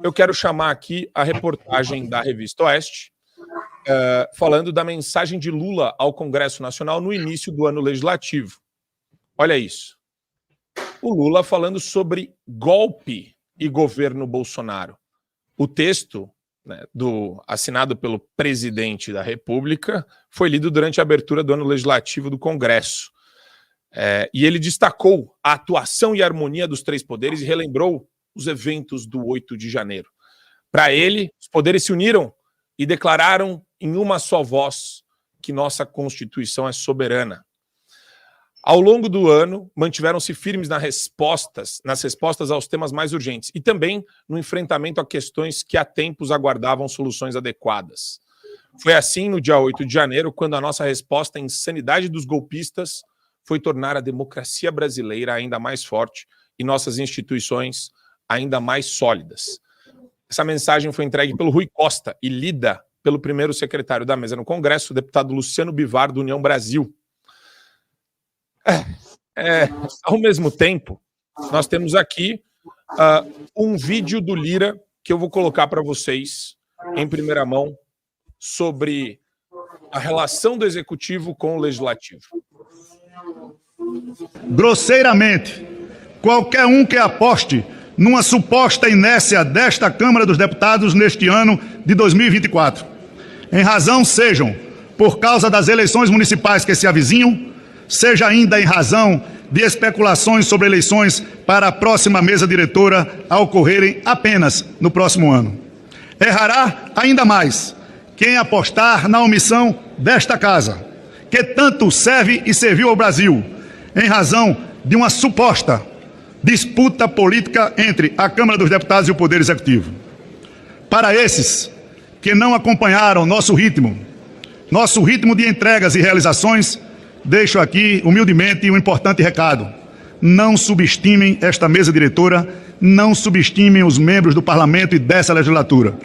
eu quero chamar aqui a reportagem da Revista Oeste, falando da mensagem de Lula ao Congresso Nacional no início do ano legislativo. Olha isso. O Lula falando sobre golpe e governo Bolsonaro. O texto, né, assinado pelo presidente da República foi lido durante a abertura do ano legislativo do Congresso. E ele destacou a atuação e a harmonia dos três poderes e relembrou os eventos do 8 de janeiro. Para ele, os poderes se uniram e declararam em uma só voz que nossa Constituição é soberana. Ao longo do ano, mantiveram-se firmes nas respostas aos temas mais urgentes e também no enfrentamento a questões que há tempos aguardavam soluções adequadas. Foi assim no dia 8 de janeiro, quando a nossa resposta à insanidade dos golpistas foi tornar a democracia brasileira ainda mais forte e nossas instituições ainda mais sólidas. Essa mensagem foi entregue pelo Rui Costa e lida pelo primeiro secretário da mesa no Congresso, o deputado Luciano Bivar, do União Brasil. Ao mesmo tempo, nós temos aqui um vídeo do Lira que eu vou colocar para vocês em primeira mão sobre a relação do Executivo com o Legislativo. Grosseiramente, qualquer um que aposte numa suposta inércia desta Câmara dos Deputados neste ano de 2024, em razão sejam por causa das eleições municipais que se avizinham, seja ainda em razão de especulações sobre eleições para a próxima mesa diretora a ocorrerem apenas no próximo ano. Errará ainda mais quem apostar na omissão desta casa, que tanto serve e serviu ao Brasil, em razão de uma suposta disputa política entre a Câmara dos Deputados e o Poder Executivo. Para esses que não acompanharam nosso ritmo de entregas e realizações, deixo aqui, humildemente, um importante recado. Não subestimem esta mesa diretora, não subestimem os membros do Parlamento e dessa legislatura.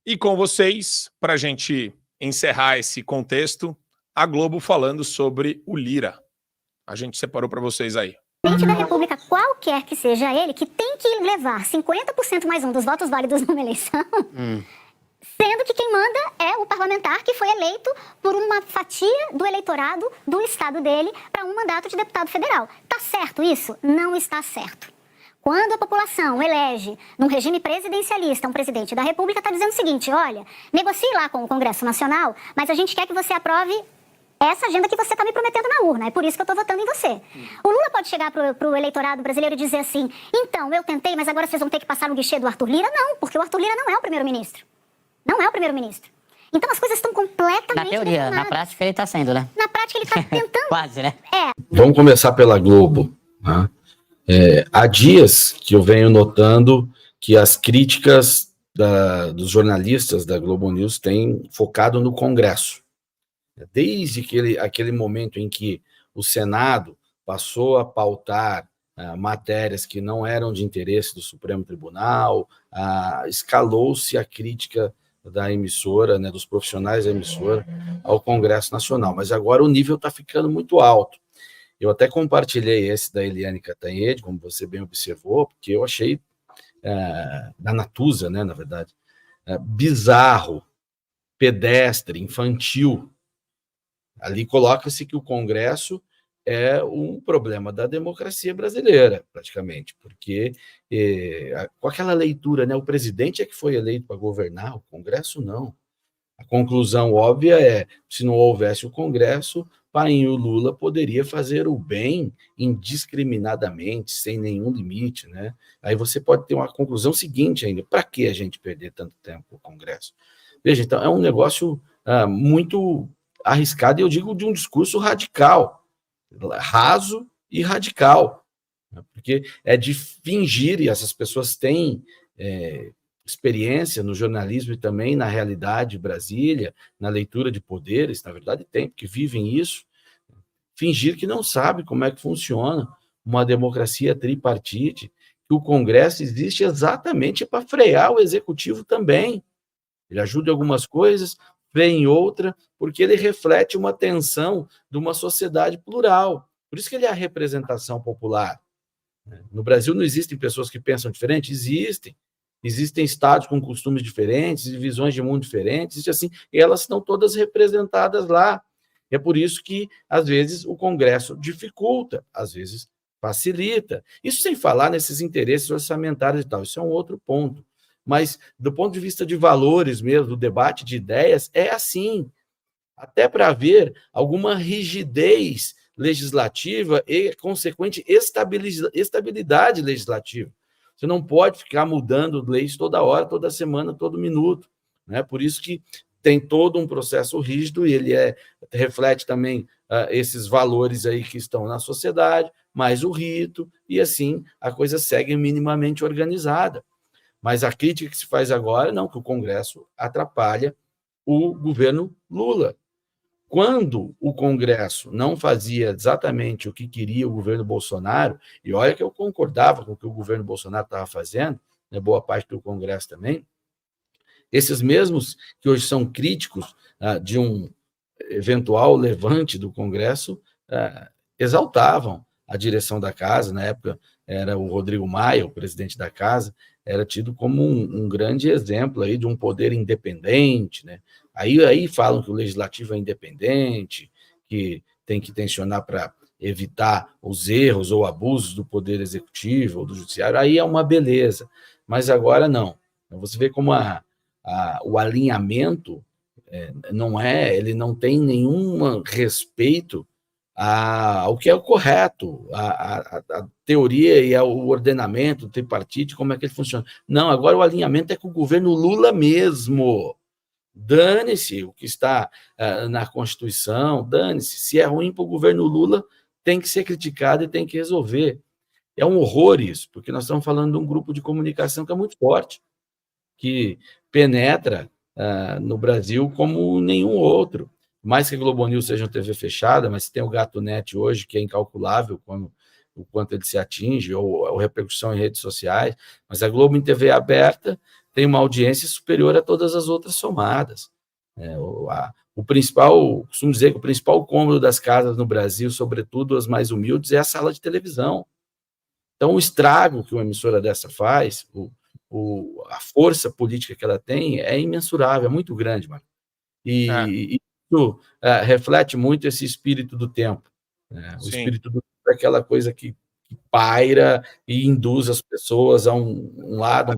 E com vocês, para a gente encerrar esse contexto, a Globo falando sobre o Lira. A gente separou para vocês aí. O presidente da República, qualquer que seja ele, que tem que levar 50% mais um dos votos válidos numa eleição... Sendo que quem manda é o parlamentar que foi eleito por uma fatia do eleitorado do estado dele para um mandato de deputado federal. Está certo isso? Não está certo. Quando a população elege, num regime presidencialista, um presidente da República, está dizendo o seguinte: olha, negocie lá com o Congresso Nacional, mas a gente quer que você aprove essa agenda que você está me prometendo na urna. É por isso que eu estou votando em você. O Lula pode chegar para o eleitorado brasileiro e dizer assim: então, eu tentei, mas agora vocês vão ter que passar no guichê do Arthur Lira? Não, porque o Arthur Lira não é o primeiro-ministro. Não é o primeiro-ministro. Então as coisas estão completamente... Na teoria, na prática ele está sendo, né? Na prática ele está tentando... Quase, né? Vamos começar pela Globo. Né? Há dias que eu venho notando que as críticas dos jornalistas da Globo News têm focado no Congresso. Desde aquele momento em que o Senado passou a pautar matérias que não eram de interesse do Supremo Tribunal, escalou-se a crítica da emissora, né, dos profissionais da emissora, ao Congresso Nacional. Mas agora o nível está ficando muito alto. Eu até compartilhei esse da Eliane Cantanhede, como você bem observou, porque eu achei, da Natuza, né, na verdade, bizarro, pedestre, infantil. Ali coloca-se que o Congresso é um problema da democracia brasileira, praticamente, porque com aquela leitura, né, o presidente é que foi eleito para governar, o Congresso não. A conclusão óbvia é, se não houvesse o Congresso, Painho Lula poderia fazer o bem indiscriminadamente, sem nenhum limite, né? Aí você pode ter uma conclusão seguinte ainda: para que a gente perder tanto tempo no Congresso? Veja, então, é um negócio muito arriscado, e eu digo de um discurso radical, raso e radical, porque é de fingir, e essas pessoas têm experiência no jornalismo e também na realidade de Brasília, na leitura de poderes, na verdade tem, porque vivem isso, fingir que não sabe como é que funciona uma democracia tripartite, que o Congresso existe exatamente para frear o Executivo também. Ele ajuda em algumas coisas, freia em outra, porque ele reflete uma tensão de uma sociedade plural. Por isso que ele é a representação popular. No Brasil não existem pessoas que pensam diferente? Existem. Existem estados com costumes diferentes, visões de mundo diferentes, e assim, e elas estão todas representadas lá. É por isso que, às vezes, o Congresso dificulta, às vezes facilita. Isso sem falar nesses interesses orçamentários e tal, isso é um outro ponto. Mas, do ponto de vista de valores mesmo, do debate de ideias, é assim. Até para haver alguma rigidez legislativa e consequente estabilidade legislativa. Você não pode ficar mudando leis toda hora, toda semana, todo minuto, né? Por isso que tem todo um processo rígido e ele reflete também esses valores aí que estão na sociedade, mais o rito, e assim a coisa segue minimamente organizada. Mas a crítica que se faz agora, não, que o Congresso atrapalha o governo Lula. Quando o Congresso não fazia exatamente o que queria o governo Bolsonaro, e olha que eu concordava com o que o governo Bolsonaro estava fazendo, né, boa parte do Congresso também, esses mesmos que hoje são críticos de um eventual levante do Congresso, exaltavam a direção da casa. Na época era o Rodrigo Maia, o presidente da casa, era tido como um grande exemplo aí de um poder independente, né? Aí falam que o legislativo é independente, que tem que tensionar para evitar os erros ou abusos do poder executivo ou do judiciário, aí é uma beleza. Mas agora não. Você vê como o alinhamento ele não tem nenhum respeito ao que é o correto, a teoria e o ordenamento tripartite, como é que ele funciona. Não, agora o alinhamento é com o governo Lula mesmo. Dane-se o que está na Constituição, dane-se. Se é ruim para o governo Lula, tem que ser criticado e tem que resolver. É um horror isso, porque nós estamos falando de um grupo de comunicação que é muito forte, que penetra no Brasil como nenhum outro. Mais que a Globo News seja uma TV fechada, mas tem o GatoNet hoje, que é incalculável o quanto ele se atinge, ou a repercussão em redes sociais, mas a Globo em TV aberta tem uma audiência superior a todas as outras somadas. Costumo dizer que o principal cômodo das casas no Brasil, sobretudo as mais humildes, é a sala de televisão. Então, o estrago que uma emissora dessa faz, a força política que ela tem é imensurável, é muito grande, mano. E isso reflete muito esse espírito do tempo. Né? O espírito do tempo é aquela coisa que paira e induz as pessoas a um lado,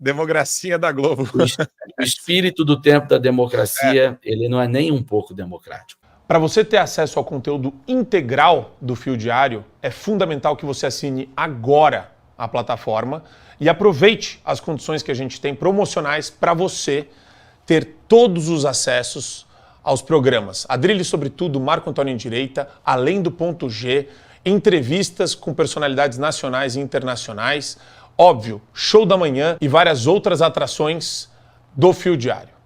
democracia da Globo. O espírito do tempo da democracia, ele não é nem um pouco democrático. Para você ter acesso ao conteúdo integral do Fio Diário, é fundamental que você assine agora a plataforma e aproveite as condições que a gente tem promocionais para você ter todos os acessos aos programas. Adrilho sobre tudo, Marco Antônio em Direita, Além do Ponto G, entrevistas com personalidades nacionais e internacionais, óbvio, Show da Manhã e várias outras atrações do Fio Diário.